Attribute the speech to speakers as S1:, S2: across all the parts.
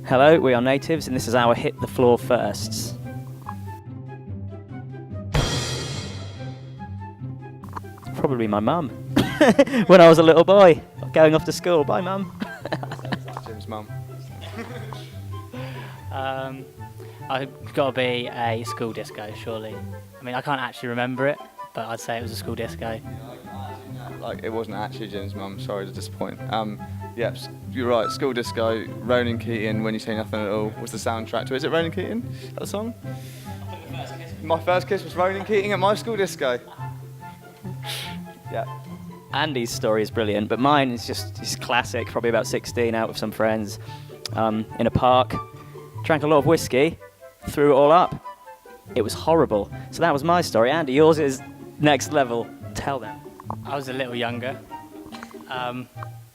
S1: Hello, we are Natives, and this is our Hit the Floor Firsts. Probably my mum. When I was a little boy, going off to school. Bye, mum.
S2: Jim's mum.
S3: I've got to be a school disco, surely. I mean, I can't actually remember it, but I'd say it was a school disco.
S2: Like, it wasn't actually Jim's mum, sorry to disappoint. Yep, you're right, school disco, Ronan Keating, When You Say Nothing At All, was the soundtrack to it. Is it Ronan Keating, that song? My first kiss was Ronan Keating at my school disco. Yeah.
S1: Andy's story is brilliant, but mine is just classic, probably about 16, out with some friends, in a park, drank a lot of whiskey, threw it all up. It was horrible. So that was my story. Andy, yours is next level. Tell them.
S3: I was a little younger.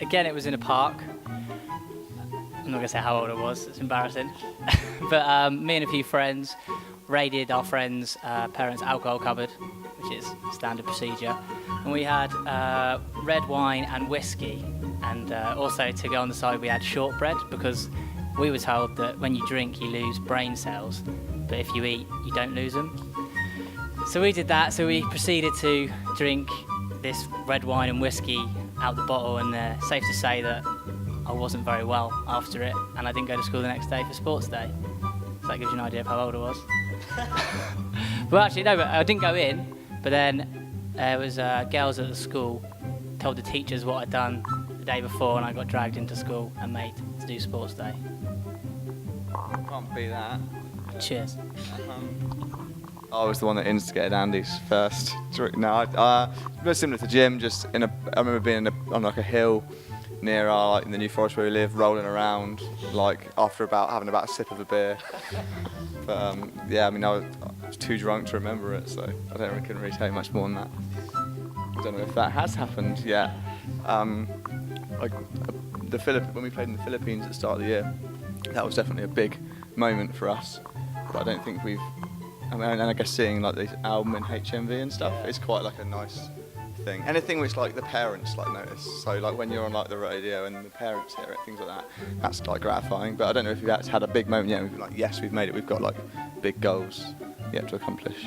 S3: Again, it was in a park. I'm not going to say how old I was, it's embarrassing. But me and a few friends raided our friends' parents' alcohol cupboard, which is standard procedure. And we had red wine and whiskey. And also, to go on the side, we had shortbread, because we were told that when you drink, you lose brain cells. But if you eat, you don't lose them. So we did that, so we proceeded to drink this red wine and whiskey out the bottle, and safe to say that I wasn't very well after it, and I didn't go to school the next day for sports day. So that gives you an idea of how old I was. Well, actually, no, but I didn't go in, but then there was girls at the school told the teachers what I'd done the day before, and I got dragged into school and made to do sports day.
S2: Can't beat that.
S3: Cheers.
S2: I was the one that instigated Andy's first drink. No, very similar to Jim. Just I remember being on like a hill near in the New Forest where we live, rolling around like after having about a sip of a beer. But yeah, I mean, I was too drunk to remember it, so couldn't really tell you much more than that. I don't know if that has happened yet. Like when we played in the Philippines at the start of the year, that was definitely a big moment for us. But I don't think we've. And I guess seeing like the album in HMV and stuff is quite like a nice thing. Anything which like the parents like notice. So like when you're on like the radio and the parents hear it, things like that, that's like gratifying. But I don't know if you've actually had a big moment yet. We've been like, yes, we've made it. We've got like big goals yet to accomplish.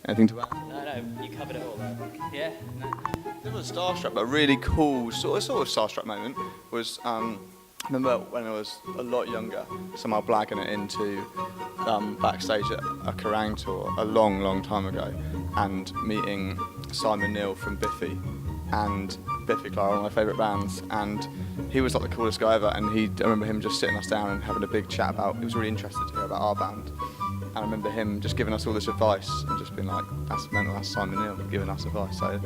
S2: Anything to add?
S3: No, you covered it all there. Yeah. No.
S2: There was a Starstruck, but a really cool sort of Starstruck moment was. I remember when I was a lot younger, somehow blagging it into backstage at a Kerrang tour a long time ago, and meeting Simon Neil from Biffy and Biffy Clyro, one of my favourite bands, and he was like the coolest guy ever. And I remember him just sitting us down and having a big chat about. He was really interested to hear about our band, and I remember him just giving us all this advice and just being like, "That's mental. That's Simon Neil giving us advice." So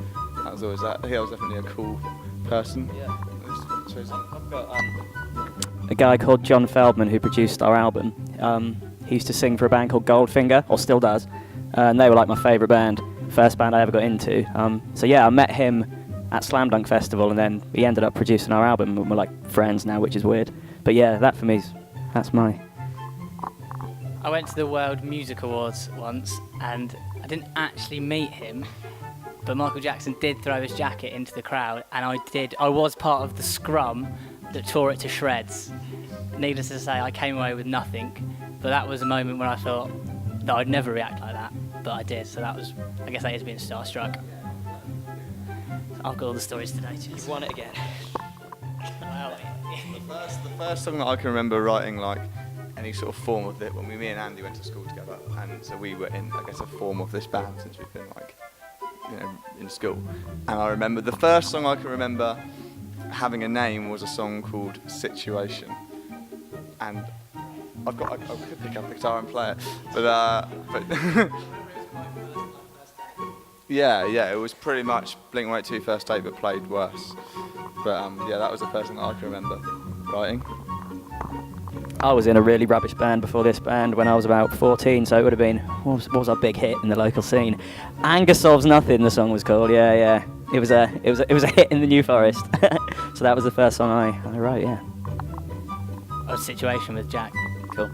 S2: that was always that. He was definitely a cool person.
S1: Yeah. I've got a guy called John Feldman who produced our album. He used to sing for a band called Goldfinger, or still does, and they were like my favourite band, first band I ever got into. So yeah, I met him at Slam Dunk Festival, and then he ended up producing our album, and we're like friends now, which is weird. But yeah, that for me, that's my...
S3: I went to the World Music Awards once, and I didn't actually meet him, but Michael Jackson did throw his jacket into the crowd, and I was part of the scrum that tore it to shreds. Needless to say, I came away with nothing, but that was a moment when I thought that I'd never react like that, but I did, so I guess that is being starstruck. I've got all the stories today.
S1: You've won it again.
S3: Wow.
S2: The first song that I can remember writing like any sort of form of it, when me and Andy went to school together, and so we were in, I guess, a form of this band since we've been like, in school. And I remember the first song I can remember having a name was a song called Situation, and I could pick up the guitar and play it, but yeah, it was pretty much Blink-182 First Date, but played worse. But yeah, that was the first thing that I can remember writing.
S1: I was in a really rubbish band before this band when I was about 14, so it would have been, what was our big hit in the local scene? Anger Solves Nothing, the song was called. Yeah. It was a hit in the New Forest. So that was the first song I wrote. Yeah.
S3: A Situation with Jack.
S1: Cool.